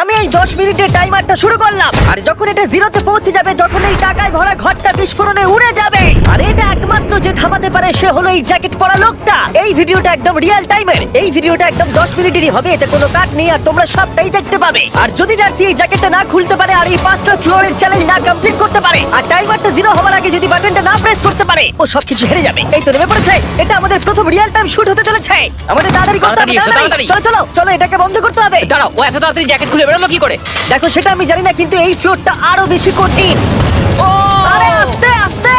আমি এই 10 মিনিটের টাইমারটা শুরু করলাম, আর যখন এটা জিরোতে পৌঁছে যাবে তখন এই টাকায় ভরা ঘরটা বিস্ফোরণে উড়ে যাবে। আর এটা একমাত্র যে থামাতে পারে সে হলো এই জ্যাকেট পরা লোকটা। এই ভিডিওটা একদম রিয়েল টাইমের, এই ভিডিওটা একদম 10 মিনিটেরই হবে, এতে কোনো কাট নেই আর তোমরা সবটাই দেখতে পাবে। আর যদি ডার্সি এই জ্যাকেটটা না খুলতে পারে আর এই 5টা ফ্লোরের চ্যালেঞ্জ না কমপ্লিট করতে পারে আর টাইমারটা জিরো হওয়ার আগে যদি বাটনটা না প্রেস করতে পারে, ও সবকিছু হেরে যাবে। এই তো নেমে পড়েছে, এটা আমাদের প্রথম রিয়েল টাইম শুট হতে চলেছে। আমাদের তাড়াতাড়ি করতে হবে, তাড়াতাড়ি চলো চলো চলো, এটাকে বন্ধ করতে হবে। দাঁড়াও, ও এত তাড়াতাড়ি জ্যাকেট খুলে বেরোলো কি করে? দেখো সেটা আমি জানি না, কিন্তু এই ফ্লোরটা আরো বেশি কঠিন। ও আরে আস্তে আস্তে।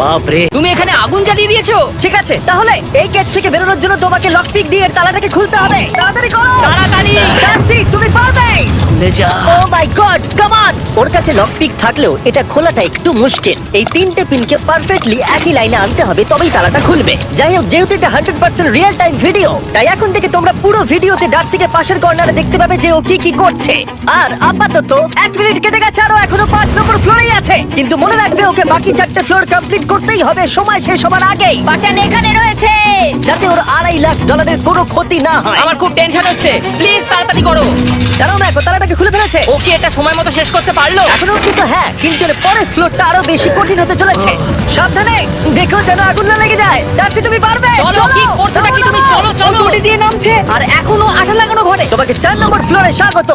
বাপ রে, তুমি এখানে আগুন জ্বালিয়ে দিয়েছো। ঠিক আছে, তাহলে এই গেট থেকে বেরোনোর জন্য তোমাকে লক পিক দিয়ে এর তালাটাকে খুলতে হবে। তাড়াতাড়ি করো, তাড়াতাড়ি। ডার্সি তুমি পারবে। খুলে যা। ও মাই গড, কাম অন। ওর কাছে লক পিক থাকলেও এটা খোলাটা একটু মুশকিল। এই 3টে পিনকে পারফেক্টলি একই লাইনে আনতে হবে, তবেই তালাটা খুলবে। যাই হোক, যেহেতু এটা 100% রিয়েল টাইম ভিডিও, তাই এখন থেকে তোমরা পুরো ভিডিওতে ডার্সিকে পাশের কর্নারে দেখতে পাবে যে ও কি কি করছে। আর আপাতত 1 মিনিট কেটে গেছে, আরো এখনো 5 নম্বর ফ্লোরেই আছে। কিন্তু মনে রাখবে ওকে বাকি 4টে ফ্লোর কমপ্লিট করতেই হবে সময় শেষ হবার আগেই, বাটন এখানে রয়েছে। যাতে ওর $2.5 লাখ কোনো ক্ষতি না হয়। আমার খুব টেনশন হচ্ছে, প্লিজ তাড়াতাড়ি করো। দাঁড়াও না, এখন তালাটাকে খুলে ফেলেছে। ও কি এটা সময় মতো শেষ করতে পারলো? এখনো কিন্তু হ্যাঁ, কিন্তু এর পরের ফ্লোরটা আরো বেশি কঠিন হতে চলেছে। সাবধানে, দেখো যেন আগুন না লেগে যায়। ডার্সি তুমি পারবে। চলো, কি করছো নাকি তুমি? চলো চলো। দড়ি দিয়ে নামছে আর এখনো আঠা লাগানো ঘরে। তোমাকে 4 নম্বর ফ্লোরে স্বাগত।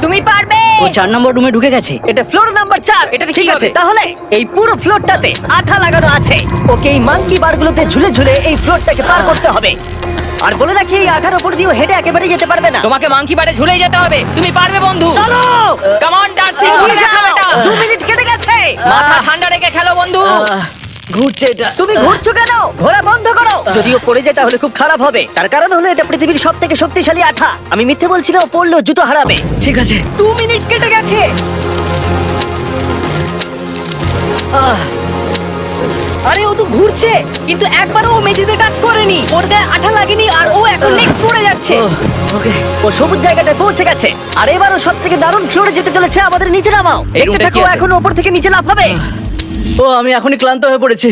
তুমি পারবে। ও 4 নম্বর রুমে ঢুকে গেছে। এটা ফ্লোর নাম্বার 4। এটাতে কি ঠিক আছে, হবে? তাহলে এই পুরো ফ্লোরটাতে আঠা লাগানো আছে। ওকে এই মাঙ্কি বারগুলোতে ঝুলে ঝুলে এই ফ্লোরটাকে পার করতে হবে। আর বলে রাখি, এই আঠার উপর দিয়েও হেঁটে একেবারে যেতে পারবে না। তোমাকে মাংকি বারে ঝুলেই যেতে হবে। তুমি পারবে বন্ধু। চলো, কাম অন ডার্সি, এগিয়ে দেখো যাও। এটা। 2 মিনিট কেটে গেছে। মাথা ঠান্ডা রেখে খেলো বন্ধু। ঘুরছে এটা। তুমি ঘুরছো কেন? ঘোরা বন্ধ করো। যদিও পড়ে যায় তাহলে খুব খারাপ হবে, তার কারণ হলো এটা পৃথিবীর সবথেকে শক্তিশালী আঠা। আমি মিথ্যে বলছি না, ও পড়লেও জুতো হারাবে। ঠিক আছে। 2 মিনিট কেটে গেছে। আরে ও তো ঘুরছে, কিন্তু একবারও ও মেঝেতে টাচ করেনি। ওর গায়ে আঠা লাগেনি আর ও এখন নেক্সট ফ্লোরে যাচ্ছে। ওকে। ও সবুজ জায়গাটায় পৌঁছে গেছে, আর এবারও সব থেকে দারুণ ফ্লোরে যেতে চলেছে। আমাদের নিচে নামাও। এই দেখতে রুমটা থাকো, কি আছে? এখন উপর থেকে নিচে লাফাবে। ও আমি এখনই ক্লান্ত হয়ে পড়েছি।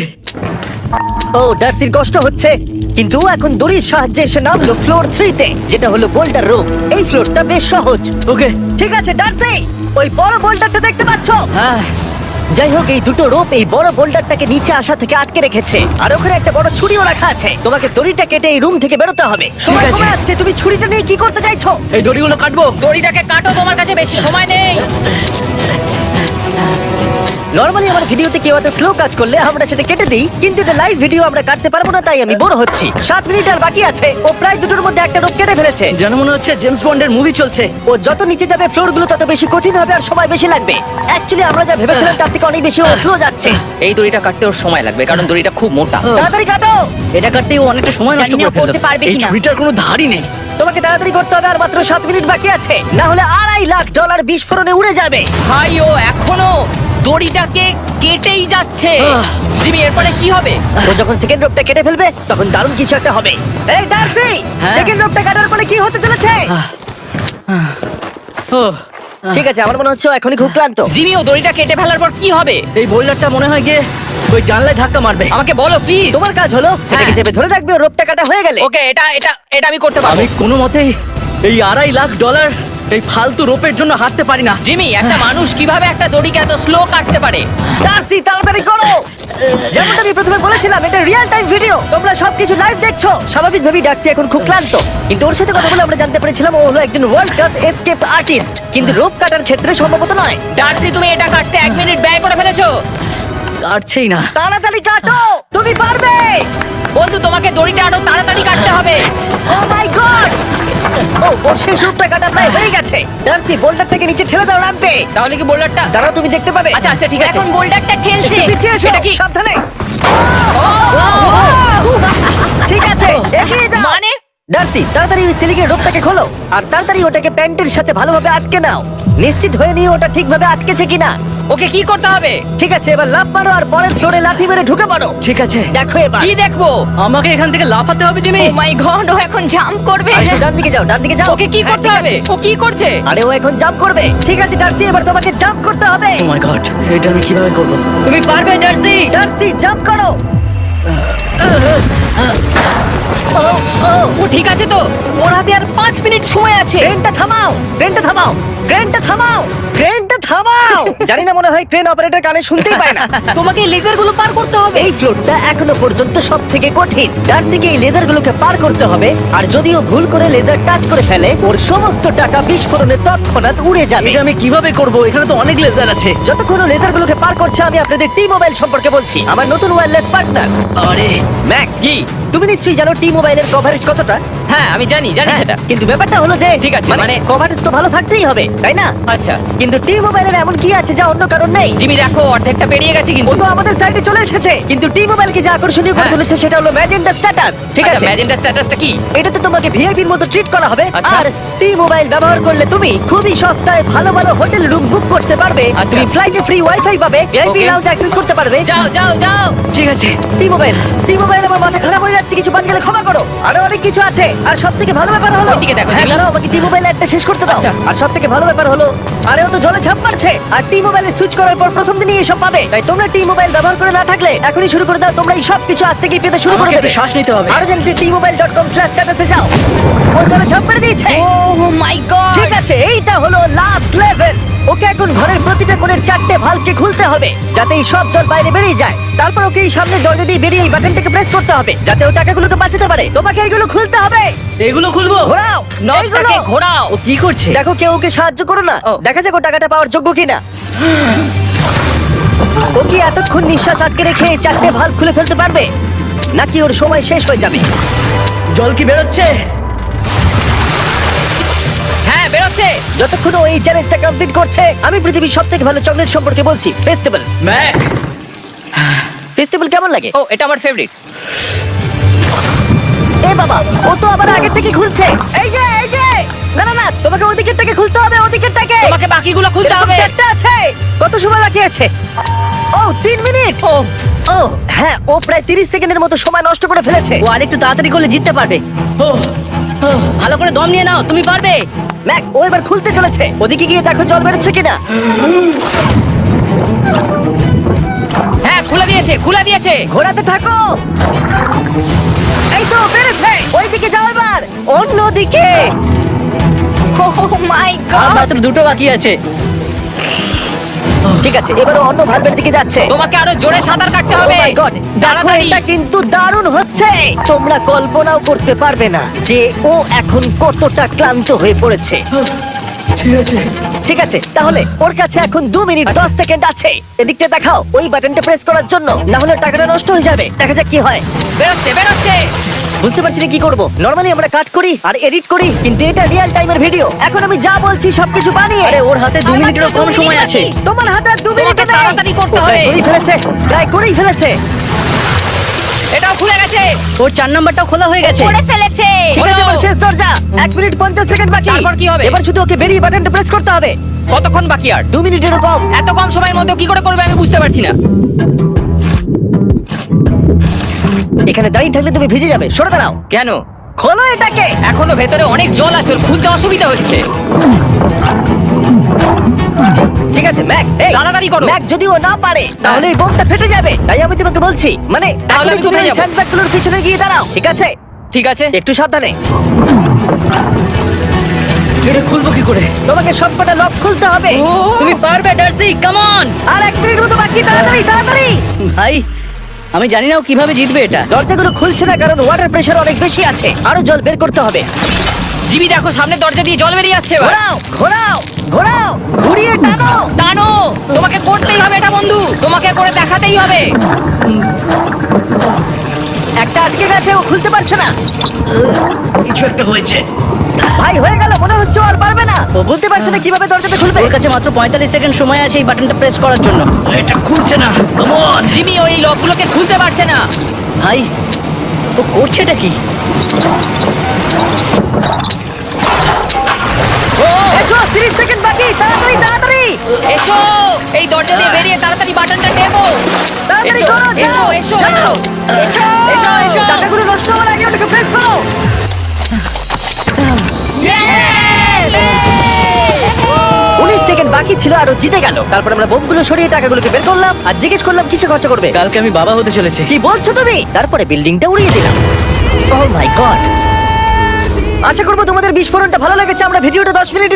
ও ডার্সির কষ্ট হচ্ছে, কিন্তু ও এখন দড়ির সাহায্যে এসে নামলো ফ্লোর 3-তে, যেটা হলো বোল্টার রুম। এই ফ্লোরটা বেশ সহজ। ওকে। ঠিক আছে ডার্সি, ওই বড় বোল্ডারটা দেখতে পাচ্ছো? হ্যাঁ। যাই হোক, এই দুটো রোপ এই বড় বোল্ডারটাকে নিচে আসা থেকে আটকে রেখেছে, আর ওখানে একটা বড় ছুরিও রাখা আছে। তোমাকে দড়িটা কেটে এই রুম থেকে বেরোতে হবে। সময় আছে। কমে আসছে, তুমি ছুরিটা নিয়ে কি করতে চাইছো? এই দড়িগুলো কাটবো। দড়িটাকে কাটো, তোমার কাছে বেশি সময় নেই। নরমালি আমার ভিডিওতে কেউ এত স্লো কাজ করলে আমরা সেটা কেটে দিই, কিন্তু এটা লাইভ ভিডিও আমরা কাটতে পারবো না, তাই আমি বোর হচ্ছি। 7 মিনিট আর বাকি আছে। ও প্রায় দুটোর মধ্যে একটা রোপ কেটে ফেলেছে। যেন মনে হচ্ছে জেমস বন্ডের মুভি চলছে। ও যত নিচে যাবে ফ্লোরগুলো তত বেশি কঠিন হবে আর সময় বেশি লাগবে। অ্যাকচুয়ালি আমরা যা ভেবেছিলাম তার থেকে অনেক বেশি ও স্লো যাচ্ছে। এই দড়িটা কাটতে ওর সময় লাগবে, কারণ দড়িটা খুব মোটা। তাড়াতাড়ি কাটো। এটা কাটতেই ও অনেকটা সময় নষ্ট জানি না করে ফেললো। করতে পারবে এই কিনা। ছুরিটার কোনো ধারই নেই। তোমাকে তাড়াতাড়ি করতে হবে, আর মাত্র 7 মিনিট বাকি আছে, না হলে $2.5 লাখ বিস্ফোরণে উড়ে যাবে। ভাই ও এখনো দড়িটাকে কেটেই যাচ্ছে। জিমি, এরপরে কি হবে? ও যখন সেকেন্ড রোপটা কেটে ফেলবে তখন দারুণ কিছু একটা হবে। এই ডার্সি, হ্যাঁ? সেকেন্ড রোপটা কাটার পরে কি হতে চলেছে? ও ঠিক আছে, আমার মনে হচ্ছে ও এখনই খুব ক্লান্ত। জিমি, ও দড়িটা কেটে ফেলার পর কি হবে? এই বোল্ডারটা মনে হয় গিয়ে ওই জানলায় ধাক্কা মারবে। আমাকে বলো প্লিজ। তোমার কাজ হলো এটাকে চেপে ধরে রাখবে, ও রোপটা কাটা হয়ে গেলে। ওকে, এটা এটা এটা আমি করতে পারবো। আমি কোনো মতেই এই $2.5 লাখ এই ফালতু রোপের জন্য হাঁটতে পারি না। জিমি, একটা মানুষ কিভাবে একটা দড়িকে এত স্লো কাটতে পারে? ডার্সি তাড়াতাড়ি করো। যেমনটা আমি প্রথমে বলেছিলাম, এটা রিয়েল টাইম ভিডিও, তোমরা সবকিছু লাইভ দেখছো। স্বাভাবিকভাবেই ডার্সি এখন খুব ক্লান্ত, কিন্তু ওর সাথে কথা বলে আমরা জানতে পেরেছিলাম ও হলো একজন ওয়ার্ল্ড ক্লাস এসকেপ আর্টিস্ট, কিন্তু রোপ কাটার ক্ষেত্রে সম্ভবত নয়। ডার্সি, তুমি এটা কাটতে 1 মিনিট ব্যয় করে ফেলেছো। কাটছেই না। তাড়াতাড়ি কাটো, তুমি পারবে। বন্ধু, তোমাকে দড়িটা আরো তাড়াতাড়ি কাটতে হবে। ও মাই গড! ও ওর শেষ রূপটা কাটা প্রায় হয়ে গেছে। ডার্সি, বোল্ডারটাকে নিচে ঠেলে দাও রাম্পে। তাহলে কি বোল্ডারটা? দাঁড়াও, তুমি দেখতে পাবে। আচ্ছা আচ্ছা, ঠিক আছে। এখন বোল্ডারটা ঠেলছে। একটু পিছিয়ে এসো, এটা কি? সাবধানে। ও, ঠিক আছে, এগিয়ে যাও। মানে? ডার্সি, তাড়াতাড়ি ওই সিলিংয়ের রোপটাকে খোলো, আর তাড়াতাড়ি ওটাকে প্যান্টের সাথে ভালোভাবে আটকে নাও। নিশ্চিত হয়ে নিও ওটা ঠিকভাবে আটকেছে কিনা। ওকে কি করতে হবে? ঠিক আছে, এবার লাফ মারো আর পরের ফ্লোরে লাথি মেরে ঢুকে পড়ো। ঠিক আছে। দেখো এবার। কি দেখবো? আমাকে এখান থেকে লাফাতে হবে জিমি। ও মাই গড, ও এখন জাম্প করবে। আর একটু ডান দিকে যাও, ডান দিকে যাও। ওকে কি হ্যাঁ, করতে ঠিক হবে? আছে। ও কি করছে? আরে ও এখন জাম্প করবে। ঠিক আছে ডার্সি, এবার তোমাকে জাম্প করতে হবে। ও মাই গড, এটা আমি কিভাবে করব? তুমি পারবে ডার্সি। ডার্সি, জাম্প করো। ও ও ও ঠিক আছে তো? ওর হাতে আর 5 মিনিট সময় আছে। ক্রেনটা থামাও, ক্রেনটা থামাও, ক্রেনটা থামাও, ক্রেনটা থামাও। জানি না, মনে হয় ক্রেন অপারেটর কানে শুনতেই পায় না। তোমাকে লেজারগুলো পার করতে হবে। এই ফ্লোরটা এখনো পর্যন্ত সব থেকে কঠিন। ডার্সিকে এই লেজারগুলোকে পার করতে হবে, আর যদিও ভুল করে লেজার টাচ করে ফেলে, ওর সমস্ত টাকা বিস্ফোরণে তৎক্ষণাৎ উড়ে যাবে। এটা আমি কিভাবে করব? এখানে তো অনেক লেজার আছে। যতক্ষণ ও লেজারগুলোকে পার করছে, আমি আপনাদের টি মোবাইল সম্পর্কে বলছি, আমার নতুন ওয়্যারলেস পার্টনার। আরে ম্যাক, কি? তুমি নিশ্চয়ই জানো টি মোবাইলের কভারেজ কতটা? হ্যাঁ আমি জানি হ্যাঁ, সেটা। কিন্তু ব্যাপারটা হলো যে ঠিক আছে, মানে- কভারেজ তো ভালো থাকতেই হবে, তাই না? আচ্ছা কিন্তু টি মোবাইলের এমন কি আছে যা অন্য কারণ নেই? জিমি দেখো অর্ধেকটা পেরিয়ে গেছে ও কিন্তু। তো আমাদের সাইডে চলে এসেছে, কিন্তু টি মোবাইলকে যে আকর্ষণীয় করে হ্যাঁ। তুলেছে সেটা হলো ম্যাজেন্টা স্ট্যাটাস। ঠিক আছে, ম্যাজেন্টা স্ট্যাটাসটা কি? এটাতে তোমাকে ভিআইপির মতো ট্রিট করা হবে। আচ্ছা। আর টি মোবাইল ব্যবহার করলে তুমি খুবই সস্তায় ভালো ভালো হোটেল রুম বুক করতে পারবে। আচ্ছা। তুমি ফ্লাইটে ফ্রি ওয়াইফাই পাবে, ভিআইপি Okay. লাউঞ্জ অ্যাক্সেস করতে পারবে। যাও যাও যাও। ঠিক আছে। টি মোবাইল, টি মোবাইল, আমার মাথা খারাপ হয়ে যাচ্ছে, কিছু বাদ গেলে ক্ষমা করো। আরো অনেক কিছু আছে, আর সব থেকে ভালো ব্যাপার হলো, ওইদিকে দেখো, হ্যাঁ জিমি। দাঁড়াও, আমাকে টি মোবাইল একটা শেষ করতে দাও। আচ্ছা। আর সব থেকে ভালো ব্যাপার হলো, আরে ও তো জলে ঝাঁপ মারছে, আর টি মোবাইলে সুইচ করার পর প্রথম দিনই এসব পাবে। তাই তোমরা টি মোবাইল ব্যবহার করে না থাকলে এখনই শুরু করে দাও। তোমরা এই সব কিছু আজ থেকেই পেতে শুরু করে আমাকে দেবে। একটু শ্বাস নিতে হবে। আরো জানতে tmobile.com/status এ যাও। ও জলে ঝাঁপ মেরে দিয়েছে। ও মাই গড। ঠিক আছে, এইটা হলো লাস্ট লেভেল। ওকে এখন ঘরের প্রতিটা কোণের 4টে ভালভকে খুলতে হবে, যাতে এই সব জল বাইরে বেরিয়ে যায়। তারপর ওকে এই সামনের দরজা দিয়ে বেরিয়ে এই বাটনটাকে প্রেস করতে হবে, যাতে ও টাকাগুলোকে বাঁচাতে পারে। তোমাকে এইগুলো খুলতে হবে। এগুলো খুলবো? ঘোরাও এইগুলো। নটটাকে ঘোরাও। ও কি করছে? দেখো কেউ ওকে সাহায্য করো না, ও। দেখা যাক ও টাকাটা পাওয়ার যোগ্য কিনা। ও কি এতক্ষণ নিঃশ্বাস আটকে রেখে এই 4টে ভালভ খুলে ফেলতে পারবে, নাকি ওর সময় শেষ হয়ে যাবে? জল কি বেরোচ্ছে? হ্যাঁ বেরোচ্ছে। যতক্ষণ ও এই চ্যালেঞ্জটা কমপ্লিট করছে, আমি পৃথিবীর সবথেকে ভালো চকলেট সম্পর্কে বলছি, ফেস্টিভ্যালস। ম্যাক, ফেস্টিভ্যাল কেমন লাগে? ও এটা আমার ফেভারিট। এ বাবা, ও তো আবার আগের থেকে খুলছে। এই যে এই যে, না না না, তোমাকে ওদিকেরটাকে খুলতে হবে, ওদিকেরটাকে। তোমাকে বাকিগুলো খুলতে এরকম হবে। 4টা আছে। কত সময় বাকি আছে? ও 3 মিনিট। ও ও হ্যাঁ, ও প্রায় 30 সেকেন্ডের মতো সময় নষ্ট করে ফেলেছে। ও আরেকটু তাড়াতাড়ি করলে জিততে পারবে। ও ও, ভালো করে দম নিয়ে নাও, তুমি পারবে। ম্যাক, ও এবার খুলতে চলেছে। ওদিকে গিয়ে দেখো জল বেরোচ্ছে কিনা। হ্যাঁ খুলে দিয়েছে খুলে দিয়েছে। ঘোরাতে থাকো। এই তো বেড়েছে। ওইদিকে যাও এবার, অন্যদিকে। ও মাই আর গড। মাত্র 2টো বাকি আছে। ঠিক আছে, এবার ও অন্য ভালভের দিকে যাচ্ছে। তোমাকে আরো জোরে সাঁতার কাটতে Oh হবে। my God! দেখো, তাড়াতাড়ি। এটা কিন্তু দারুণ হচ্ছে। তোমরা কল্পনাও করতে পারবে না যে ও এখন কতটা ক্লান্ত হয়ে পড়েছে। ঠিক আছে। ঠিক আছে, তাহলে ওর কাছে এখন 2 মিনিট 10 সেকেন্ড আছে। এদিকটা দেখাও, ওই বাটনটা প্রেস করার জন্য, না হলে টাকাটা নষ্ট হয়ে যাবে। দেখা যাক কি হয়। বেরোচ্ছে বেরোচ্ছে। বুঝতে পারছি না কি করব। নরমালি আমরা কাট করি আর এডিট করি, কিন্তু এটা রিয়েল টাইমের ভিডিও। এখন আমি যা বলছি সবকিছু বানিয়ে। আরে ওর হাতে 2 আর মিনিটেরও মাত্র কম 2 সময় মিনিট আছে। বাকি। তোমার হাতে আর 2 মিনিট তোমাকে তাড়াতাড়ি করতে হবে। করেই ফেলেছে, প্রায় করেই ফেলেছে। এটাও খুলে গেছে। ওর 4 নাম্বারটাও খোলা হয়ে গেছে। করে ফেলেছে। ঠিক আছে, হলো। এবার শেষ দরজা। 1 মিনিট 50 সেকেন্ড বাকি। তারপর কি হবে? এবার শুধু ওকে বেরিয়ে বাটনটা প্রেস করতে হবে। কতক্ষণ বাকি আর? 2 মিনিটেরও কম। এত কম সময়ের মধ্যে কি করে করবে আমি বুঝতে পারছি না। এখানে দাঁড়িয়ে থাকলে তুমি ভিজে যাবে, সরে দাঁড়াও। কেন? খোলো এটাকে। এখনো ভেতরে অনেক জল আছে, ওর খুলতে অসুবিধা হচ্ছে। ঠিক আছে ম্যাক, এই তাড়াতাড়ি করো। ম্যাক, যদি ও না পারে তাহলে এই বোমটা ফেটে যাবে। তাই আমি তোমাকে বলছি, মানে তাহলে এখনই আমি তুমি কোথায় ওই যাবো? স্যান্ডব্যাগগুলোর পিছনে গিয়ে দাঁড়াও। ঠিক আছে, ঠিক আছে। একটু সাবধানে। এটা খুলবো কি করে? তোমাকে সবকটা লক খুলতে হবে। তুমি পারবে ডার্সি, কাম অন। আর 1 মিনিট মতো বাকি, তাড়াতাড়ি তাড়াতাড়ি। ভাই আমি জানি না ও কিভাবে জিতবে এটা। দরজাগুলো খুলছে না কারণ ওয়াটার প্রেশার অনেক বেশি আছে। আরো জল বের করতে হবে। জিমি দেখো সামনে দরজা দিয়ে জল বেরিয়ে আসছে এবার। ঘোরাও ঘোরাও ঘোরাও, ঘুরিয়ে টানো। টানো। তোমাকে করতেই হবে এটা বন্ধু, তোমাকে করে দেখাতেই হবে। একটা আটকে গেছে, ও খুলতে পারছে না। কিছু একটা হয়েছে। ভাই হয়ে গেল, মনে হচ্ছে ও আর পারবে না। ও বুঝতে পারছে না কিভাবে দরজাটা খুলবে। ওর কাছে মাত্র 45 সেকেন্ড সময় আছে এই বাটনটা প্রেস করার জন্য। এটা খুলছে না। Come on. জিমি ওই লকগুলোকে খুলতে পারছে না। ভাই ও করছেটা কি? ও এসো, 30 সেকেন্ড বাকি, তাড়াতাড়ি তাড়াতাড়ি। এসো, এই দরজা দিয়ে বেরিয়ে তাড়াতাড়ি বাটনটা টেপো। তাড়াতাড়ি এসো, করো, যাও, এসো, এসো, যাও। এসো, এসো, এসো। টাকাগুলো নষ্ট হওয়ার আগে ওটাকে প্রেস করো। Yes! 19 সেকেন্ড বাকি ছিল আর ও জিতে গেল। তারপর আমরা বোমগুলো সরিয়ে টাকাগুলোকে বের করলাম আর জিজ্ঞেস করলাম কিসে খরচা করবে। কালকে আমি বাবা হতে চলেছি। কি বলছো তুমি? তারপরে বিল্ডিংটা উড়িয়ে দিলাম। ও মাই গড, আশা করবো তোমাদের বিস্ফোরণটা ভালো লেগেছে। আমরা ভিডিওটা 10 মিনিট